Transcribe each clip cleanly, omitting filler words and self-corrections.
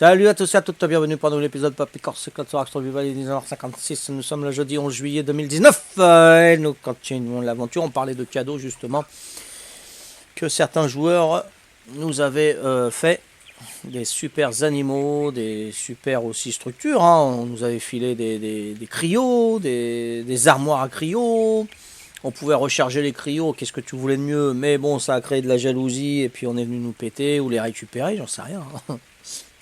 Salut à tous et à toutes, bienvenue pour un nouvel épisode de Papy Corse, Survival, il est 19h56, nous sommes le jeudi 11 juillet 2019, et nous continuons l'aventure, on parlait de cadeaux justement, que certains joueurs nous avaient fait, des super animaux, des super aussi structures, hein. On nous avait filé des cryos, des armoires à cryos, on pouvait recharger les cryos, qu'est-ce que tu voulais de mieux, mais bon ça a créé de la jalousie, et puis on est venu nous péter ou les récupérer, j'en sais rien.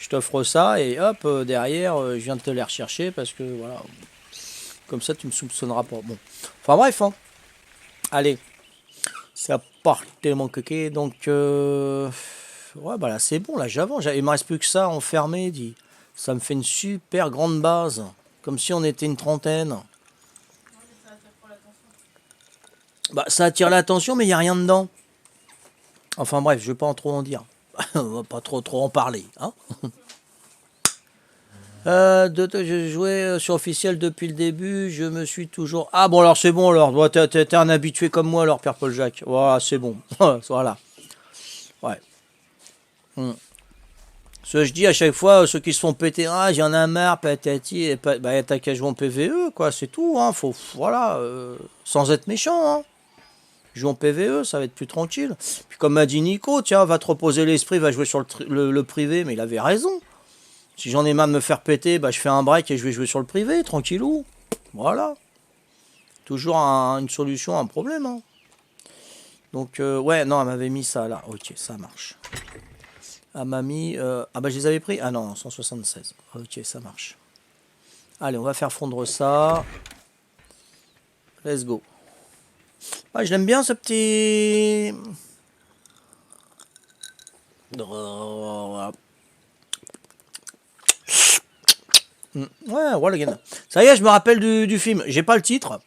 Je t'offre ça et hop, derrière, je viens de te les rechercher parce que voilà, comme ça tu me soupçonneras pas. Bon, enfin bref, hein. Allez, ça part tellement coquet, donc ouais, bah là c'est bon, là j'avance. Il me reste plus que ça enfermé, dit. Ça me fait une super grande base, comme si on était une trentaine. Bah ça attire l'attention, mais il n'y a rien dedans. Enfin bref, je vais pas en trop en dire. On va pas trop en parler, hein. Je jouais sur officiel depuis le début, je me suis toujours... Ah bon alors c'est bon alors, t'es un habitué comme moi alors Pierre-Paul Jacques, voilà c'est bon, voilà, ouais. Ce que je dis à chaque fois, ceux qui se font péter, ah j'en ai marre, patati, et bah t'as qu'à jouer en PVE quoi, c'est tout, hein, faut, voilà, sans être méchant, hein. Joue en PVE, ça va être plus tranquille. Puis comme m'a dit Nico, tiens, va te reposer l'esprit, va jouer sur le privé, mais il avait raison. Si j'en ai marre de me faire péter, bah, je fais un break et je vais jouer sur le privé, tranquillou. Voilà. Toujours une solution à un problème, hein. Donc, ouais, non, elle m'avait mis ça là. Ok, ça marche. Elle m'a mis... ah bah, je les avais pris. Ah non, 176. Ok, ça marche. Allez, on va faire fondre ça. Let's go. Ah, je l'aime bien, ce petit... Ouais, Walgen. Ça y est, je me rappelle du film. J'ai pas le titre.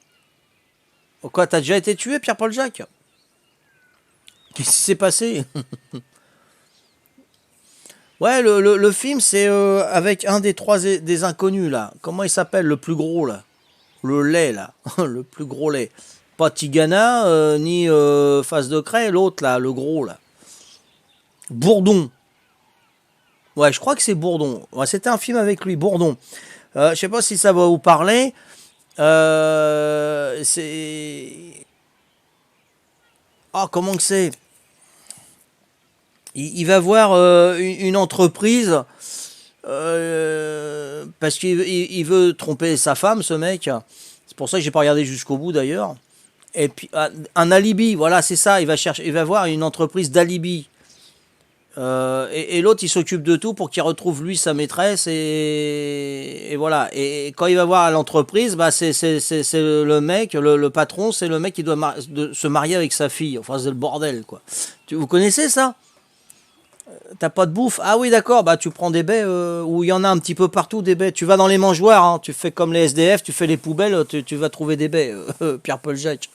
Quoi, t'as déjà été tué, Pierre-Paul Jacques? Qu'est-ce qui s'est passé? Ouais, le film, c'est avec un des trois des inconnus, là. Comment il s'appelle, le plus gros, là? Le lait, là. Le plus gros lait. Pas Tigana, ni Face de Craie, l'autre, là, le gros, là. Bourdon. Ouais, je crois que c'est Bourdon. Ouais, c'était un film avec lui, Bourdon. Je sais pas si ça va vous parler. C'est... Ah, comment que c'est? Il va voir une entreprise parce qu'il veut tromper sa femme, ce mec. C'est pour ça que j'ai pas regardé jusqu'au bout d'ailleurs. Et puis un alibi, voilà, c'est ça. Il va chercher, il va voir une entreprise d'alibi. Et l'autre, il s'occupe de tout pour qu'il retrouve lui sa maîtresse et voilà. Et quand il va voir l'entreprise, bah c'est le mec, le patron, c'est le mec qui doit se marier avec sa fille. Enfin, c'est le bordel, quoi. Vous connaissez ça? T'as pas de bouffe? Ah oui, d'accord, bah tu prends des baies où il y en a un petit peu partout, des baies. Tu vas dans les mangeoires, hein, tu fais comme les SDF, tu fais les poubelles, tu vas trouver des baies. Pierre-Paul Jacques.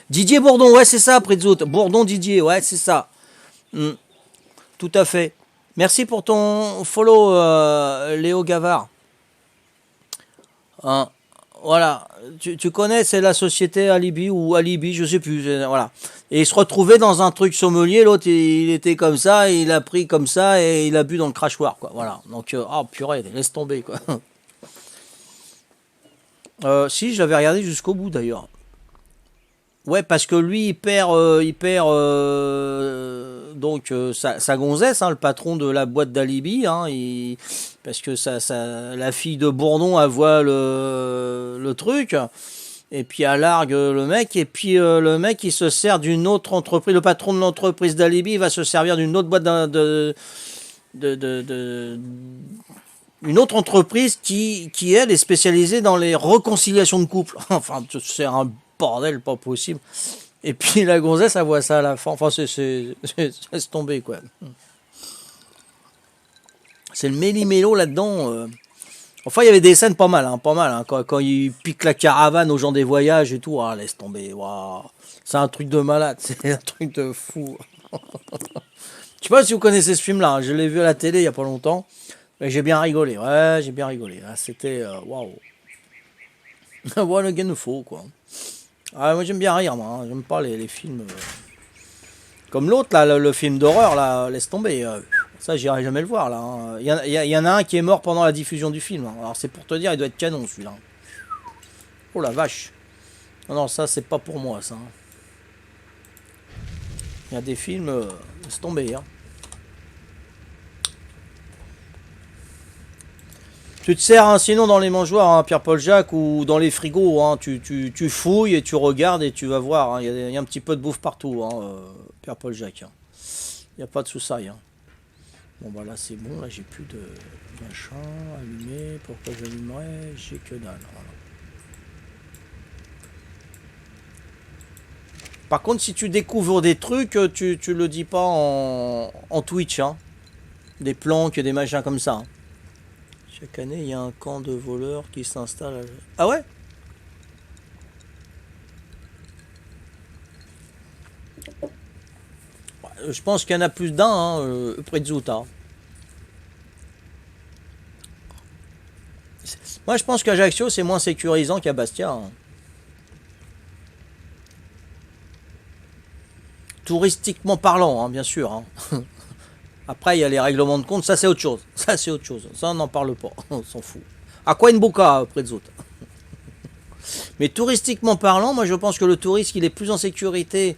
Didier Bourdon, ouais, c'est ça, Pritzout. Bourdon Didier, ouais, c'est ça. Tout à fait. Merci pour ton follow, Léo Gavard. Hein, voilà, tu connais, c'est la société Alibi ou Alibi, je sais plus. Voilà. Et il se retrouvait dans un truc sommelier, l'autre il était comme ça, il a pris comme ça et il a bu dans le crachoir, quoi. Voilà. Donc, oh purée, laisse tomber, quoi. Si, je l'avais regardé jusqu'au bout d'ailleurs. Ouais, parce que lui, donc sa gonzesse, hein, le patron de la boîte d'Alibi, hein, parce que la fille de Bourdon, elle voit le truc, et puis elle largue le mec, et puis le mec, il se sert d'une autre entreprise, le patron de l'entreprise d'Alibi, il va se servir d'une autre boîte une autre entreprise qui, elle, est spécialisée dans les réconciliations de couple. Enfin, c'est un bordel pas possible. Et puis la gonzesse, elle voit ça à la fin. Enfin, laisse tomber, quoi. C'est le méli-mélo là-dedans. Enfin, il y avait des scènes pas mal, hein, pas mal. Hein, quand il pique la caravane aux gens des voyages et tout, ah, laisse tomber. Waouh. C'est un truc de malade, c'est un truc de fou. Je sais pas si vous connaissez ce film-là, hein, je l'ai vu à la télé il y a pas longtemps. Mais j'ai bien rigolé, ouais, j'ai bien rigolé. Ah, c'était waouh. One again faux, quoi. Ah, moi j'aime bien rire, moi. Hein. J'aime pas les films. Comme l'autre, là, le film d'horreur, là, laisse tomber. Ça, j'irai jamais le voir, là. Hein. Il y en a un qui est mort pendant la diffusion du film. Hein. Alors, c'est pour te dire, il doit être canon, celui-là. Oh la vache. Non, non, ça, c'est pas pour moi, ça. Il y a des films, laisse tomber, hein. Tu te sers, hein, sinon, dans les mangeoires, hein, Pierre-Paul Jacques, ou dans les frigos, hein, tu fouilles et tu regardes et tu vas voir. Hein. Il y a un petit peu de bouffe partout, hein, Pierre-Paul Jacques. Hein. Il n'y a pas de sous-saille. Hein. Bon, bah là, c'est bon. Là, j'ai plus de machin allumé. Pourquoi j'allumerais? J'ai que dalle. Voilà. Par contre, si tu découvres des trucs, tu le dis pas en Twitch. Hein. Des planques, des machins comme ça. Hein. Chaque année, il y a un camp de voleurs qui s'installe. Ah ouais? Je pense qu'il y en a plus d'un, hein, près de Zouta. Moi, je pense qu'Ajaccio, c'est moins sécurisant qu'à Bastia. Hein. Touristiquement parlant, hein, bien sûr. Hein. Après, il y a les règlements de compte, ça c'est autre chose. Ça c'est autre chose. Ça, on n'en parle pas. On s'en fout. À quoi une boca près de Zouta? Mais touristiquement parlant, moi je pense que le touriste, il est plus en sécurité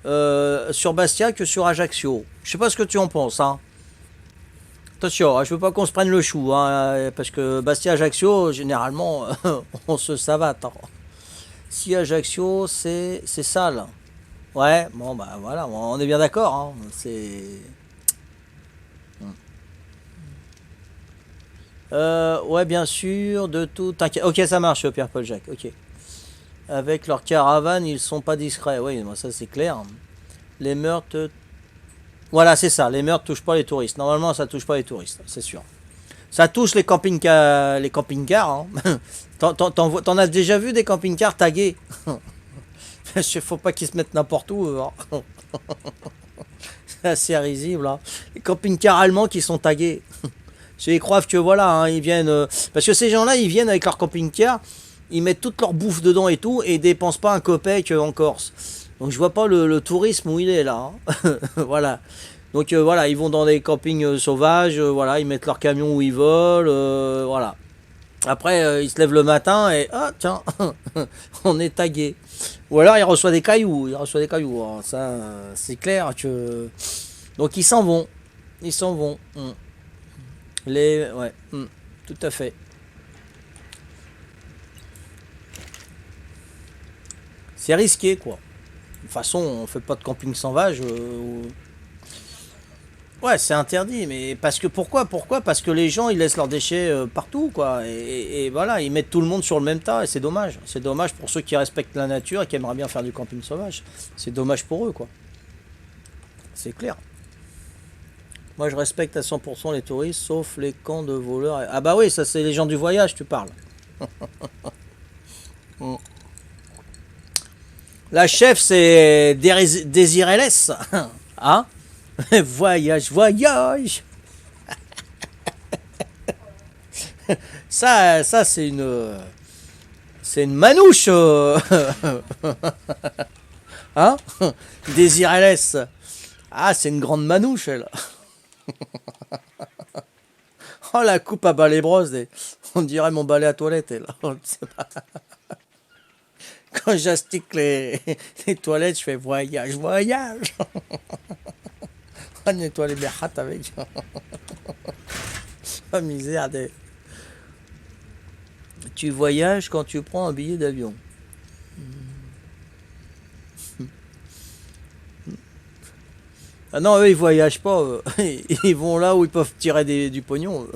sur Bastia que sur Ajaccio. Je sais pas ce que tu en penses. Hein. Attention, hein, je veux pas qu'on se prenne le chou, hein, parce que Bastia-Ajaccio, généralement, on se savate. Hein. Si Ajaccio, c'est sale. Ouais, bon, bah voilà, on est bien d'accord. Hein, c'est. Ouais, bien sûr, de tout. T'inquiète. Ok, ça marche, Pierre-Paul Jacques. Ok. Avec leur caravane, ils sont pas discrets. Oui, moi, ça c'est clair. Les meurtres. Voilà, c'est ça. Les meurtres touchent pas les touristes. Normalement, ça touche pas les touristes, c'est sûr. Ça touche les camping-cars. Les camping-cars. Hein. T'en as déjà vu des camping-cars tagués? Faut pas qu'ils se mettent n'importe où. Hein. C'est assez risible. Hein. Les camping-cars allemands qui sont tagués. Ils croient que voilà, hein, ils viennent. Parce que ces gens-là, ils viennent avec leur camping-car, ils mettent toute leur bouffe dedans et tout, et ils dépensent pas un copec en Corse. Donc je vois pas le tourisme où il est là. Hein. Voilà. Donc voilà, ils vont dans des campings sauvages, voilà, ils mettent leur camion où ils veulent, voilà. Après, ils se lèvent le matin et ah tiens, on est tagué. Ou alors il reçoit des cailloux, il reçoit des cailloux. Alors, ça, c'est clair que. Donc ils s'en vont, ils s'en vont. Ouais, tout à fait. C'est risqué, quoi. De toute façon, on fait pas de camping sauvage. Ouais, c'est interdit, mais parce que pourquoi? Parce que les gens ils laissent leurs déchets partout, quoi. Et voilà, ils mettent tout le monde sur le même tas, et c'est dommage. C'est dommage pour ceux qui respectent la nature et qui aimeraient bien faire du camping sauvage. C'est dommage pour eux, quoi. C'est clair. Moi, je respecte à 100% les touristes, sauf les camps de voleurs. Ah bah oui, ça c'est les gens du voyage, tu parles. Mm. La chef, c'est Désiré Less. Hein? Voyage, voyage. Ça c'est une manouche. Hein? Désiré Less. Ah, c'est une grande manouche, elle. Oh, la coupe à balai brosse. On dirait mon balai à toilette, elle. Quand j'astique les toilettes, je fais voyage, voyage. On nettoie les merhates avec. Oh, misère. Tu voyages quand tu prends un billet d'avion. Ah non, eux, ils voyagent pas. Ils vont là où ils peuvent tirer du pognon.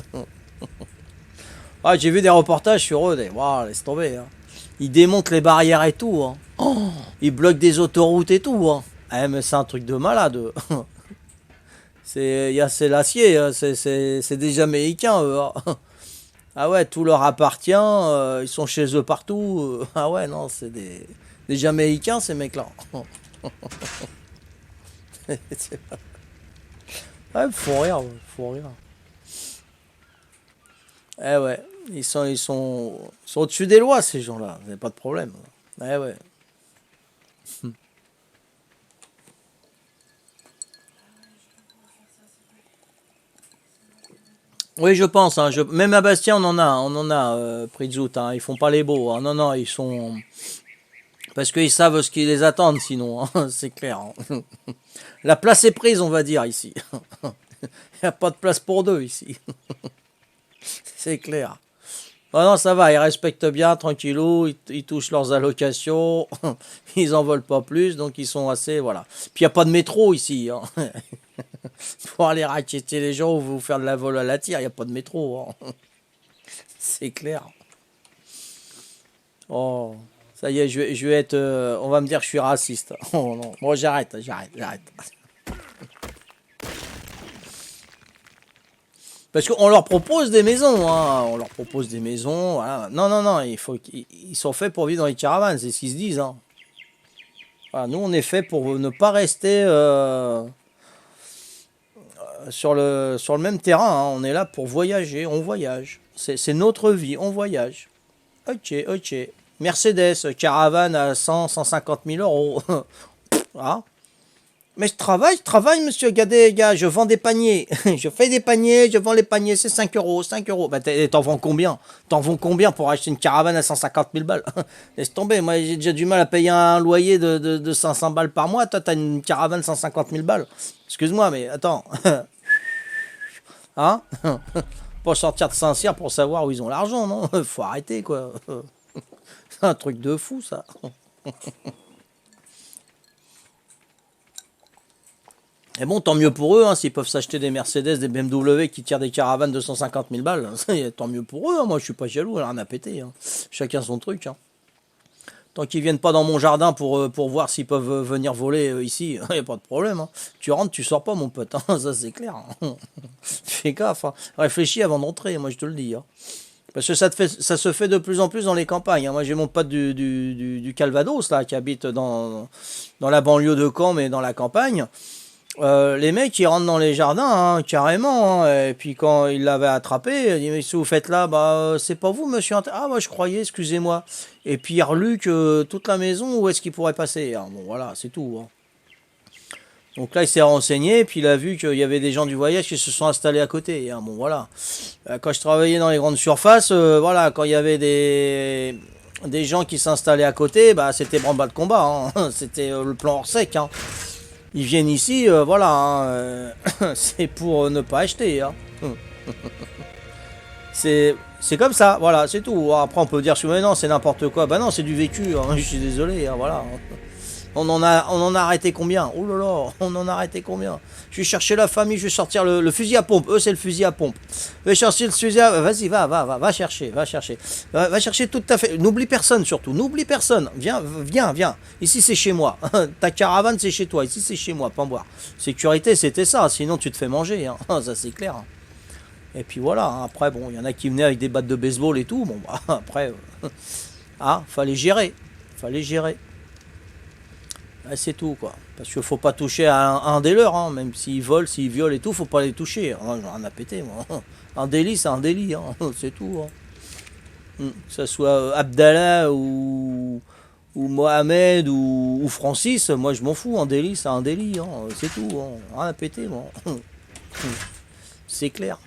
Ah, j'ai vu des reportages sur eux. Waouh, laisse tomber. Hein. Ils démontent les barrières et tout. Hein. Oh, ils bloquent des autoroutes et tout. Hein. Ah, mais c'est un truc de malade. C'est l'acier. Hein. C'est des Jamaïcains. Eux, hein. Ah ouais, tout leur appartient. Ils sont chez eux partout. Ah ouais, non, c'est des Jamaïcains, ces mecs-là. Ouais, faut rire, faut rire. Eh ouais, ils sont au-dessus des lois, ces gens-là. Il n'y a pas de problème. Eh ouais. Oui, je pense. Hein, même à Bastia, on en a pris de zout. Hein, ils font pas les beaux. Hein. Non, non, ils sont parce qu'ils savent ce qui les attend. Sinon, hein, c'est clair. Hein. La place est prise, on va dire ici. Il n'y a pas de place pour deux ici. C'est clair. Oh non, ça va, ils respectent bien, tranquillou, ils touchent leurs allocations, ils en veulent pas plus, donc ils sont assez, voilà. Puis il n'y a pas de métro ici, hein. Pour aller raqueter les gens ou vous faire de la vol à la tire, il n'y a pas de métro, hein. C'est clair. Oh, ça y est, je vais être, on va me dire que je suis raciste. Oh non, moi j'arrête, j'arrête. Parce qu'on leur propose des maisons, hein. On leur propose des maisons, voilà. Non, non, non, ils sont faits pour vivre dans les caravanes, c'est ce qu'ils se disent, hein. Voilà, nous, on est fait pour ne pas rester sur le même terrain, hein. On est là pour voyager, on voyage. C'est notre vie, on voyage. Ok, ok. Mercedes, caravane à 150 000 euros. Ah. Mais je travaille, monsieur Gadet, gars, je vends des paniers. Je fais des paniers, je vends les paniers, c'est 5 euros, 5 euros. Bah, t'en vends combien? T'en vends combien pour acheter une caravane à 150 000 balles? Laisse tomber, moi j'ai déjà du mal à payer un loyer de 500 balles par mois. Toi, t'as une caravane 150 000 balles. Excuse-moi, mais attends. Hein? Pas sortir de Saint-Cyr pour savoir où ils ont l'argent, non? Faut arrêter, quoi. C'est un truc de fou, ça. Et bon, tant mieux pour eux, hein, s'ils peuvent s'acheter des Mercedes, des BMW qui tirent des caravanes de 150 000 balles. Tant mieux pour eux, hein, moi je suis pas jaloux, rien à péter. Hein. Chacun son truc. Hein. Tant qu'ils viennent pas dans mon jardin pour voir s'ils peuvent venir voler ici, il n'y a pas de problème. Hein. Tu rentres, tu sors pas, mon pote, hein, ça c'est clair. Hein. Fais gaffe, hein. Réfléchis avant d'entrer, moi je te le dis. Hein. Parce que ça se fait de plus en plus dans les campagnes. Hein. Moi j'ai mon pote du Calvados là, qui habite dans la banlieue de Caen, mais dans la campagne. Les mecs ils rentrent dans les jardins hein, carrément hein, et puis quand ils l'avaient attrapé il dit mais ce que vous faites là bah c'est pas vous monsieur ah moi je croyais excusez-moi et puis il reluque toute la maison où est-ce qu'il pourrait passer hein. Bon voilà c'est tout hein. Donc là il s'est renseigné puis il a vu qu'il y avait des gens du voyage qui se sont installés à côté hein. Bon voilà quand je travaillais dans les grandes surfaces voilà quand il y avait des gens qui s'installaient à côté bah c'était branle-bas de combat hein. C'était le plan hors sec hein. Ils viennent ici, voilà, hein, c'est pour ne pas acheter. Hein. C'est comme ça, voilà, c'est tout. Après, on peut dire, mais non, c'est n'importe quoi. Bah non, c'est du vécu, hein, je suis désolé, hein, voilà. On en a arrêté combien? Oh là là, on en a arrêté combien? Je vais chercher la famille, je vais sortir le fusil à pompe. Eux, c'est le fusil à pompe. Je vais chercher le fusil à... Vas-y, va chercher, va chercher. Va chercher toute ta famille. N'oublie personne, surtout. N'oublie personne. Viens. Ici, c'est chez moi. Ta caravane, c'est chez toi. Ici, c'est chez moi, pas boire. Sécurité, c'était ça. Sinon, tu te fais manger. Hein. Ça, c'est clair. Et puis voilà. Hein. Après, bon, il y en a qui venaient avec des battes de baseball et tout. Bon, bah, après... ah, fallait gérer. Fallait gérer. C'est tout quoi. Parce qu'il faut pas toucher à un des leurs, hein. Même s'ils volent, s'ils violent et tout, faut pas les toucher. Hein. J'en ai pété moi. Un délit, c'est un délit, hein. C'est tout. Hein. Que ce soit Abdallah ou Mohamed ou Francis, moi je m'en fous. Un délit, c'est un délit. Hein. C'est tout. Hein. Rien à péter, moi. C'est clair.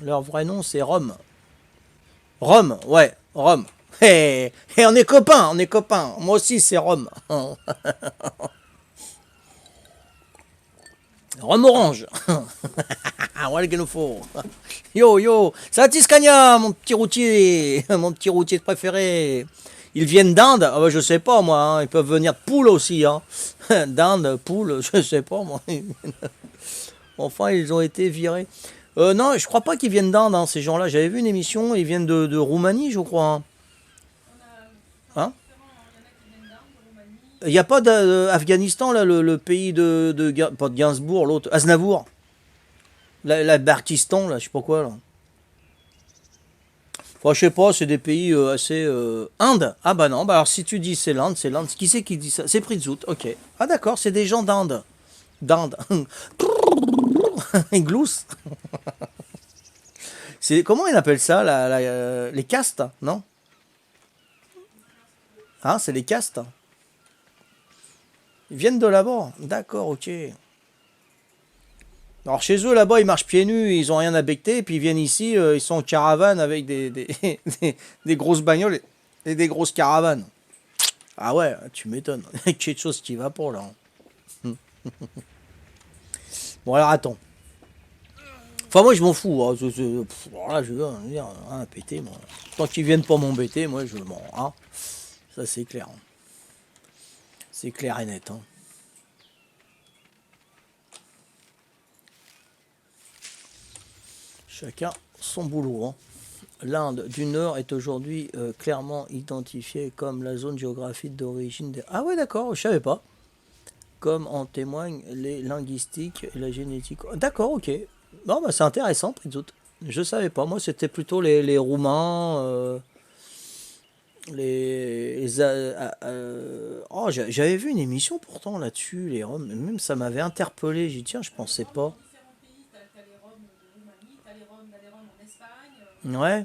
Leur vrai nom, c'est Rome. Rome, ouais, Rome. Et on est copains, on est copains. Moi aussi, c'est Rome. Rome orange. Voilà qu'il nous faut. Yo, ça Tiscagna, mon petit routier, mon petit routier préféré. Ils viennent d'Inde. Ah bah, je sais pas moi. Hein. Ils peuvent venir de Poule aussi. Hein. D'Inde, Poule, je sais pas moi. Enfin, ils ont été virés. Non, je crois pas qu'ils viennent d'Inde. Hein, ces gens-là. J'avais vu une émission. Ils viennent de Roumanie, je crois. Hein. Hein il n'y a pas d'Afghanistan, là, le pays pas de Gainsbourg, l'autre, Aznavour, la Barkistan, là, je sais pas quoi, là. Enfin, je sais pas, c'est des pays assez... Inde. Ah bah non, bah alors si tu dis c'est l'Inde, c'est l'Inde. Qui c'est qui dit ça? C'est Pritzout, ok. Ah d'accord, c'est des gens d'Inde. D'Inde. Glousse. Comment ils appellent ça, les castes, non? Hein, c'est les castes. Ils viennent de là-bas. D'accord, ok. Alors chez eux, là-bas, ils marchent pieds nus, ils ont rien à becter, et puis ils viennent ici, ils sont en caravane avec des grosses bagnoles et des grosses caravanes. Ah ouais, tu m'étonnes. Il y a quelque chose qui va pas là. Bon alors attends. Enfin moi je m'en fous. Hein. Voilà, je veux dire, rien à péter moi. Tant qu'ils viennent pas m'embêter, moi je m'en. Hein. Ça c'est clair. Hein. C'est clair et net. Hein. Chacun son boulot. Hein. L'Inde du Nord est aujourd'hui clairement identifiée comme la zone géographique d'origine des... Ah ouais d'accord, je savais pas. Comme en témoignent les linguistiques et la génétique. D'accord, ok. Non, bah c'est intéressant, Pritzout. Je savais pas. Moi, c'était plutôt les Roumains, oh, j'avais vu une émission pourtant là-dessus, les Roms. Même ça m'avait interpellé. J'ai dit, tiens, je pensais pas. Ouais.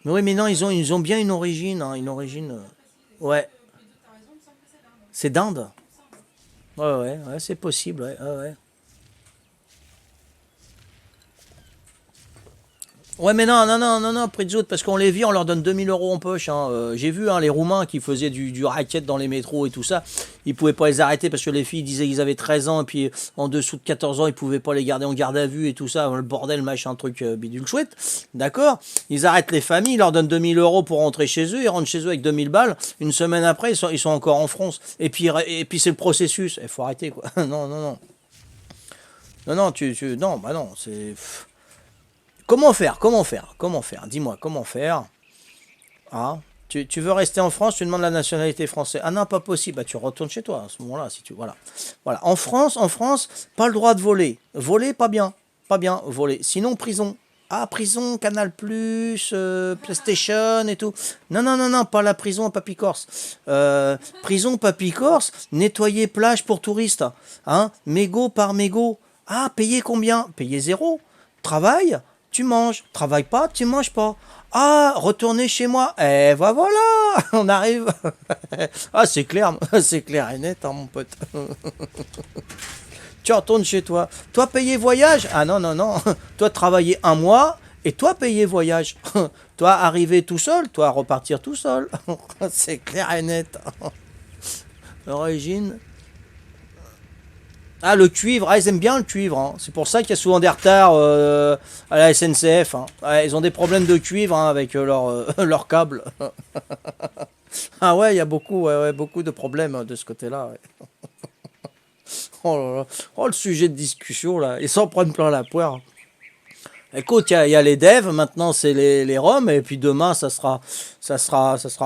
Mais oui, mais non, ils ont bien une origine. Hein, une origine. Ouais. C'est d'Inde. Ouais, ouais, ouais, c'est possible. Ouais, ouais, ouais. Ouais, mais non, non, non, non, non, Pritzout, parce qu'on les vit, on leur donne 2 000 € en poche. Hein. J'ai vu hein, les Roumains qui faisaient du racket dans les métros et tout ça. Ils pouvaient pas les arrêter parce que les filles disaient qu'ils avaient 13 ans et puis en dessous de 14 ans, ils pouvaient pas les garder en garde à vue et tout ça. Le bordel, machin, truc bidule chouette. D'accord. Ils arrêtent les familles, ils leur donnent 2 000 € pour rentrer chez eux. Ils rentrent chez eux avec 2 000 balles. Une semaine après, ils sont encore en France. Et puis c'est le processus. Il faut arrêter, quoi. Non, non, non. Non, non, non, bah non, c'est. Comment faire? Comment faire? Comment faire? Dis-moi, comment faire? Ah, tu veux rester en France, tu demandes la nationalité française. Ah non, pas possible. Bah, tu retournes chez toi à ce moment-là, si tu. Voilà. Voilà. En France, pas le droit de voler. Voler, pas bien. Pas bien, voler. Sinon, prison. Ah, prison, Canal+, PlayStation et tout. Non, non, non, non, pas la prison à Papy-Corse. Prison Papy-Corse, nettoyer plage pour touristes. Hein, mégot par mégot. Ah, payer combien? Payer zéro. Travail, tu manges. Travaille pas, tu manges pas. Ah, retourner chez moi. Eh, ben voilà, on arrive. Ah, c'est clair et net, hein, mon pote. Tu retournes chez toi. Toi, payer voyage? Ah non, non, non. Toi, travailler un mois et toi, payer voyage. Toi, arriver tout seul, toi, repartir tout seul. C'est clair et net. Origine. Ah, le cuivre, ah, ils aiment bien le cuivre. Hein. C'est pour ça qu'il y a souvent des retards à la SNCF. Hein. Ouais, ils ont des problèmes de cuivre hein, avec leur câble. Ah ouais, il y a beaucoup, ouais, ouais, beaucoup de problèmes de ce côté-là. Ouais. Oh là là. Oh, le sujet de discussion, là. Ils s'en prennent plein la poire. Écoute, il y a les devs, maintenant c'est les Roms, et puis demain ça sera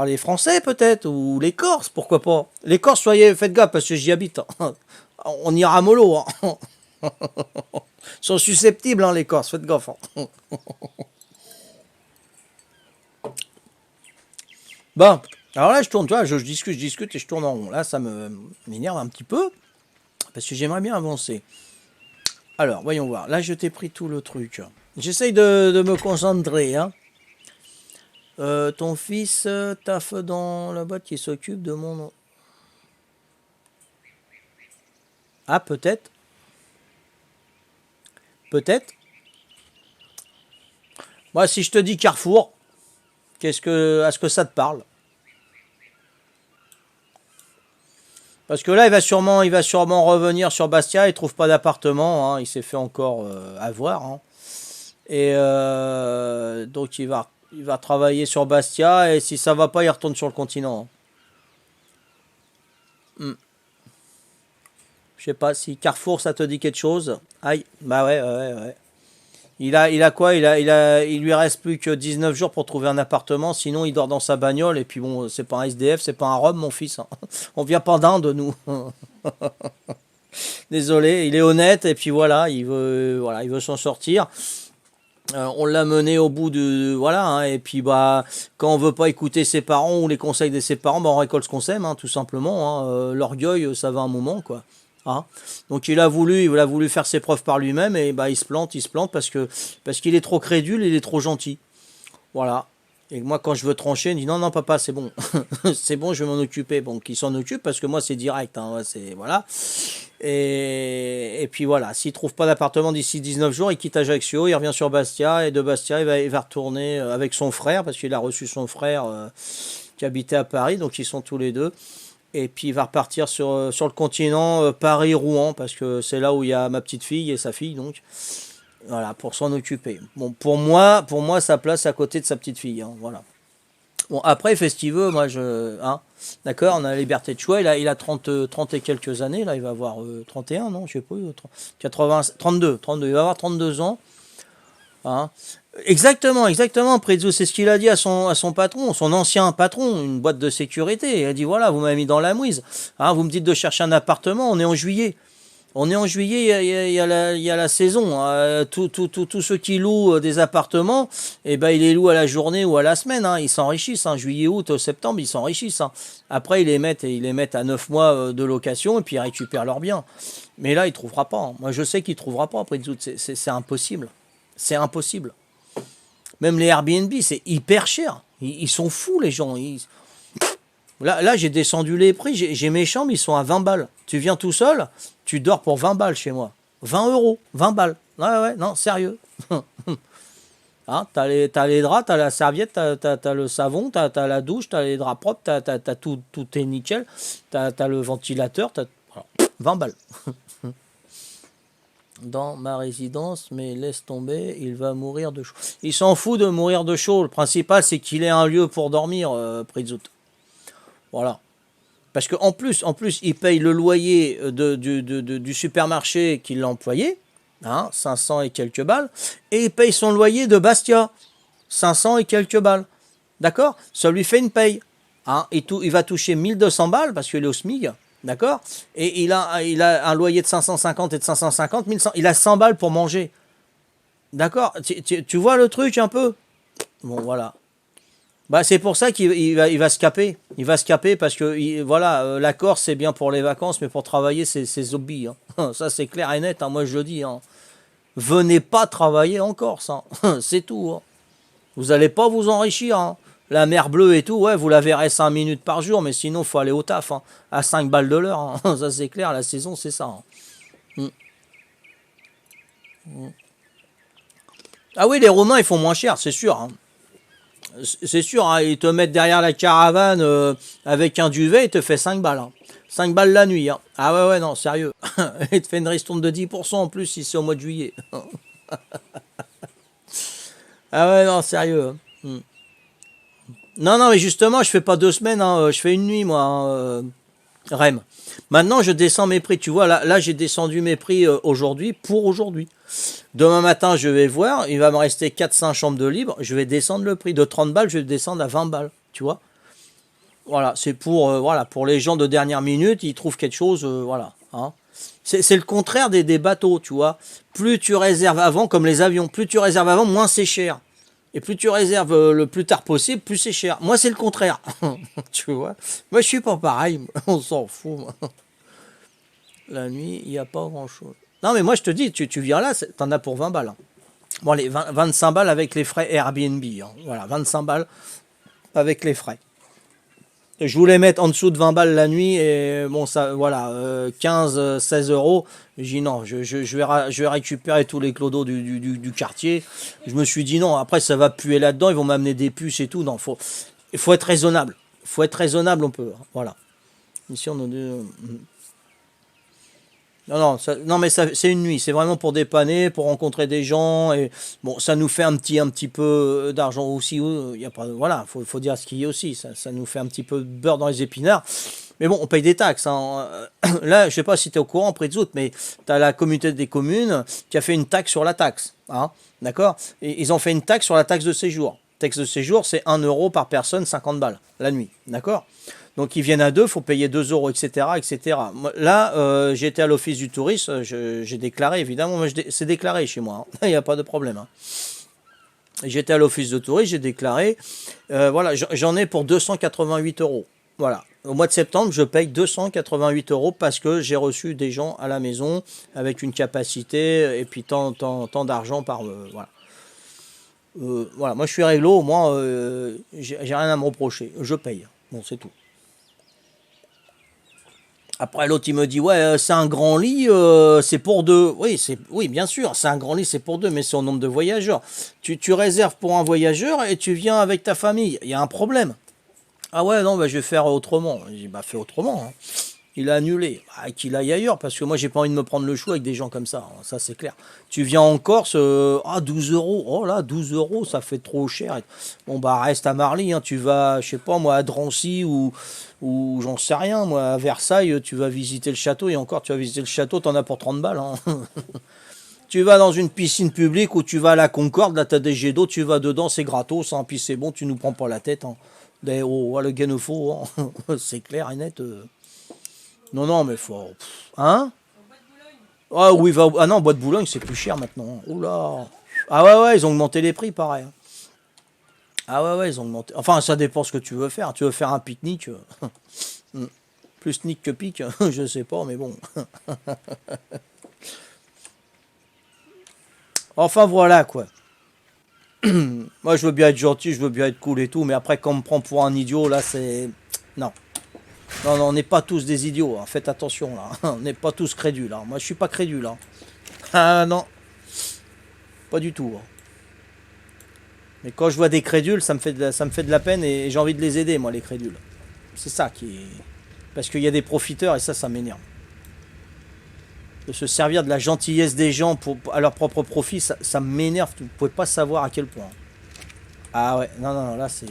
les Français peut-être, ou les Corses, pourquoi pas. Les Corses, faites gaffe, parce que j'y habite. Hein. On ira mollo. Hein. Ils sont susceptibles, hein, les Corses, faites gaffe. Hein. Bon, alors là je tourne, tu vois, je discute et je tourne en rond. Là ça m'énerve un petit peu, parce que j'aimerais bien avancer. Alors, voyons voir. Là, je t'ai pris tout le truc. J'essaye de me concentrer. Hein. Ton fils taffe dans la boîte qui s'occupe de mon... Ah, peut-être. Peut-être. Moi, si je te dis Carrefour, est-ce que ça te parle? Parce que là, il va sûrement revenir sur Bastia. Il trouve pas d'appartement. Hein. Il s'est fait encore avoir. Hein. Et donc, il va travailler sur Bastia. Et si ça va pas, il retourne sur le continent. Hein. Hmm. Je sais pas si Carrefour, ça te dit quelque chose. Aïe. Bah ouais, ouais, ouais. Ouais. Il a quoi? Il lui reste plus que 19 jours pour trouver un appartement. Sinon, il dort dans sa bagnole. Et puis bon, c'est pas un SDF, c'est pas un Rome, mon fils. Hein. On vient pas d'Inde, nous. Désolé, il est honnête. Et puis voilà, il veut s'en sortir. On l'a mené au bout de voilà hein, et puis bah quand on veut pas écouter ses parents ou les conseils de ses parents, bah, on récolte ce qu'on sème hein, tout simplement. Hein. L'orgueil, ça va un moment quoi. Hein. Donc il a voulu faire ses preuves par lui-même et bah il se plante parce qu'il est trop crédule, il est trop gentil. Voilà. Et moi quand je veux trancher, il me dit non non papa c'est bon, c'est bon je vais m'en occuper. Bon qu'il s'en occupe parce que moi c'est direct. Hein, ouais, c'est voilà. Et puis voilà, s'il trouve pas d'appartement d'ici 19 jours, il quitte Ajaccio, il revient sur Bastia, et de Bastia, il va retourner avec son frère, parce qu'il a reçu son frère qui habitait à Paris, donc ils sont tous les deux. Et puis il va repartir sur le continent Paris-Rouen, parce que c'est là où il y a ma petite fille et sa fille, donc voilà, pour s'en occuper. Bon, pour moi, sa place à côté de sa petite fille, hein, voilà. Bon, après, Festiveux, moi, hein, d'accord, on a la liberté de choix. Il a 30 et quelques années. Là, il va avoir 31, non, je sais pas, 80, 32. Il va avoir 32 ans. Hein. Exactement. Prezzo, c'est ce qu'il a dit à son patron, son ancien patron, une boîte de sécurité. Il a dit, voilà, vous m'avez mis dans la mouise. Hein, vous me dites de chercher un appartement, on est en juillet. Il y a la saison. Tous ceux qui louent des appartements, eh ben, ils les louent à la journée ou à la semaine. Hein. Ils s'enrichissent. Hein. Juillet, août, septembre, ils s'enrichissent. Hein. Après, ils les mettent à 9 mois de location et puis ils récupèrent leurs biens. Mais là, il ne trouvera pas. Hein. Moi, je sais qu'il ne trouvera pas après août. C'est impossible. C'est impossible. Même les Airbnb, c'est hyper cher. Ils sont fous, les gens. Là, j'ai descendu les prix. J'ai mes chambres, ils sont à 20 balles. Tu viens tout seul, tu dors pour 20 balles chez moi. 20 euros, 20 balles. Ouais, non, sérieux. Hein, t'as les draps, t'as la serviette, t'as le savon, t'as la douche, t'as les draps propres, t'as tout est nickel. T'as le ventilateur, voilà. 20 balles. Dans ma résidence, mais laisse tomber, il va mourir de chaud. Il s'en fout de mourir de chaud. Le principal, c'est qu'il ait un lieu pour dormir, Prizout. Voilà. Parce qu'en plus, il paye le loyer du supermarché qu'il l'a employé, hein, 500 et quelques balles, et il paye son loyer de Bastia, 500 et quelques balles. D'accord? Ça lui fait une paye. Hein, il va toucher 1200 balles parce qu'il est au SMIC. D'accord? Et il a un loyer de 550 et de 550, 1100. Il a 100 balles pour manger. D'accord? Tu vois le truc un peu? Bon, voilà. Bah, c'est pour ça qu'il va se caper. Il va se caper parce que voilà, la Corse c'est bien pour les vacances, mais pour travailler c'est zombie. Hein. Ça c'est clair et net. Hein, moi je le dis. Hein. Venez pas travailler en Corse. Hein. C'est tout. Hein. Vous allez pas vous enrichir. Hein. La mer bleue et tout, ouais, vous la verrez 5 minutes par jour, mais sinon faut aller au taf. Hein. À 5 balles de l'heure. Hein. Ça c'est clair. La saison c'est ça. Hein. Mm. Mm. Ah oui, les Romains ils font moins cher, c'est sûr. Hein. C'est sûr, hein, ils te mettent derrière la caravane avec un duvet, ils te fait 5 balles. Hein. 5 balles la nuit. Hein. Ah ouais, non, sérieux. Il te fait une ristourne de 10% en plus si c'est au mois de juillet. Ah ouais, non, sérieux. Hein. Non, mais justement, je fais pas 2 semaines, hein, je fais une nuit, moi, hein, REM. Maintenant, je descends mes prix. Tu vois, là j'ai descendu mes prix aujourd'hui pour aujourd'hui. Demain matin, je vais voir, il va me rester 4-5 chambres de libre. Je vais descendre le prix. De 30 balles, je vais descendre à 20 balles. Tu vois? Voilà, c'est pour les gens de dernière minute, ils trouvent quelque chose, voilà. Hein. C'est le contraire des bateaux, tu vois. Plus tu réserves avant, comme les avions, plus tu réserves avant, moins c'est cher. Et plus tu réserves le plus tard possible, plus c'est cher. Moi, c'est le contraire. Tu vois. Moi, je suis pas pareil. On s'en fout. Moi. La nuit, il n'y a pas grand-chose. Non, mais moi, je te dis, tu viens là, t'en as pour 20 balles. Hein. Bon, allez, 25 balles avec les frais Airbnb. Hein. Voilà, 25 balles avec les frais. Je voulais mettre en dessous de 20 balles la nuit et bon, ça, voilà, 15, 16 euros. J'ai dit non, je vais récupérer tous les clodos du quartier. Je me suis dit non, après ça va puer là-dedans, ils vont m'amener des puces et tout. Non, il faut être raisonnable. Il faut être raisonnable, on peut. Voilà. Ici, on a non, mais c'est une nuit. C'est vraiment pour dépanner, pour rencontrer des gens. Et bon, ça nous fait un petit peu d'argent aussi. Il y a pas, voilà, faut dire ce qu'il y a aussi. Ça nous fait un petit peu de beurre dans les épinards. Mais bon, on paye des taxes. Hein. Là, je sais pas si tu es au courant, près des autres, mais tu as la communauté des communes qui a fait une taxe sur la taxe. Hein, d'accord? Et ils ont fait une taxe sur la taxe de séjour. Taxe de séjour, c'est 1 euro par personne, 50 balles la nuit. D'accord? Donc ils viennent à deux, il faut payer 2 euros, etc. etc. Là, j'étais à l'office du tourisme, j'ai déclaré, évidemment, c'est déclaré chez moi, hein. Il n'y a pas de problème. Hein. J'étais à l'office de tourisme, j'ai déclaré, voilà, j'en ai pour 288 euros. Voilà. Au mois de septembre, je paye 288 euros parce que j'ai reçu des gens à la maison avec une capacité et puis tant d'argent par... voilà. Voilà, moi je suis réglo, au moins j'ai rien à me reprocher, je paye. Bon, c'est tout. Après, l'autre, il me dit, ouais, c'est un grand lit, c'est pour deux. Oui, oui, bien sûr, c'est un grand lit, c'est pour deux, mais c'est au nombre de voyageurs. Tu réserves pour un voyageur et tu viens avec ta famille. Il y a un problème. Ah ouais, non, bah, je vais faire autrement. J'ai dit, bah, fais autrement, hein. Il a annulé. Bah, qu'il aille ailleurs, parce que moi, j'ai pas envie de me prendre le chou avec des gens comme ça, hein. Ça, c'est clair. Tu viens en Corse, 12 euros. Oh là, 12 euros, ça fait trop cher. Bon, bah, reste à Marly, hein. Tu vas, je sais pas, moi, à Drancy ou j'en sais rien, moi, à Versailles, tu vas visiter le château. Et encore, tu vas visiter le château, t'en as pour 30 balles, hein. Tu vas dans une piscine publique ou tu vas à la Concorde, là, t'as des jets d'eau, tu vas dedans, c'est gratos, hein. Puis c'est bon, tu nous prends pas la tête, hein. Oh, le gain-faux, hein. C'est clair et net. Non, non, mais faut. Hein? Ah oui, ah non, Bois de Boulogne, c'est plus cher maintenant. Oula. Ah ouais, ouais, ils ont augmenté les prix, pareil. Ah ouais, ouais, ils ont augmenté. Enfin, ça dépend ce que tu veux faire. Tu veux faire un pique-nique. Plus nique que pique, je sais pas, mais bon. Enfin, voilà, quoi. Moi, je veux bien être gentil, je veux bien être cool et tout, mais après, quand on me prend pour un idiot, là, c'est. Non. Non, non, on n'est pas tous des idiots, hein. Faites attention, là. On n'est pas tous crédules, hein. Moi, je suis pas crédule, hein. Ah non, pas du tout, hein. Mais quand je vois des crédules, ça me fait de la peine et j'ai envie de les aider, moi, les crédules. C'est ça qui est. Parce qu'il y a des profiteurs et ça m'énerve. De se servir de la gentillesse des gens à leur propre profit, ça m'énerve. Vous pouvez pas savoir à quel point. Ah ouais, non, non, non, là, c'est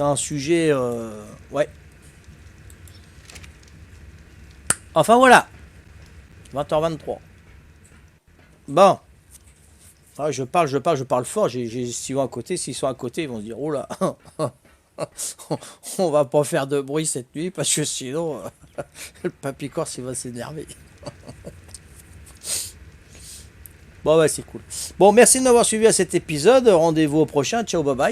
un sujet. Ouais. Enfin, voilà. 20h23. Bon. Ah, je parle fort. S'ils vont à côté, s'ils sont à côté, ils vont se dire, oh là. On va pas faire de bruit cette nuit parce que sinon le papy corse il va s'énerver. Bon ouais, c'est cool. Bon, merci de m'avoir suivi à cet épisode. Rendez-vous au prochain. Ciao, bye bye.